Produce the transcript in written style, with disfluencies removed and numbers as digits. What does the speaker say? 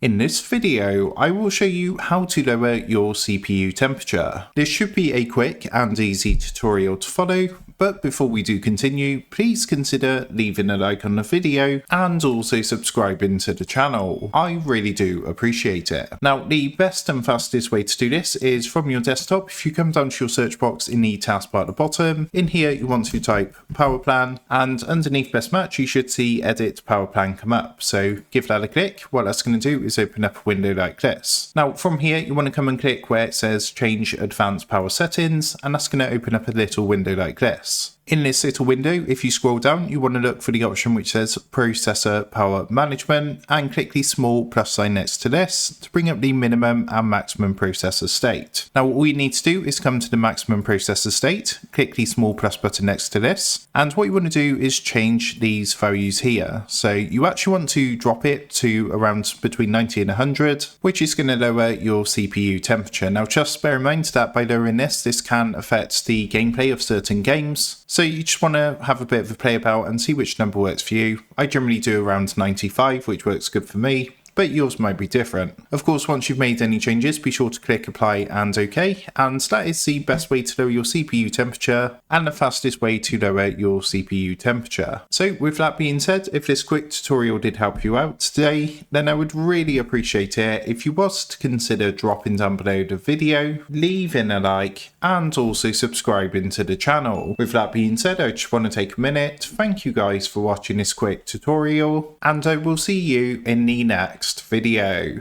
In this video, I will show you how to lower your CPU temperature. This should be a quick and easy tutorial to follow, but before we do continue, please consider leaving a like on the video and also subscribing to the channel. I really do appreciate it. Now, the best and fastest way to do this is from your desktop. If you come down to your search box in the taskbar at the bottom, in here you want to type power plan, and underneath best match you should see edit power plan come up. So give that a click. What that's going to do is open up a window like this. Now from here you want to come and click where it says change advanced power settings, and that's going to open up a little window like this. In this little window, if you scroll down, you want to look for the option which says Processor Power Management and click the small plus sign next to this to bring up the minimum and maximum processor state. Now all you need to do is come to the maximum processor state, click the small plus button next to this, and what you want to do is change these values here. So you actually want to drop it to around between 90 and 100, which is going to lower your CPU temperature. Now just bear in mind that by lowering this can affect the gameplay of certain games. So you just want to have a bit of a play about and see which number works for you. I generally do around 95, which works good for me, but yours might be different. Of course, once you've made any changes, be sure to click apply and OK, and that is the best way to lower your CPU temperature and the fastest way to lower your CPU temperature. So with that being said, if this quick tutorial did help you out today, then I would really appreciate it if you was to consider dropping down below the video, leaving a like, and also subscribing to the channel. With that being said, I just want to take a minute to thank you guys for watching this quick tutorial, and I will see you in the next video.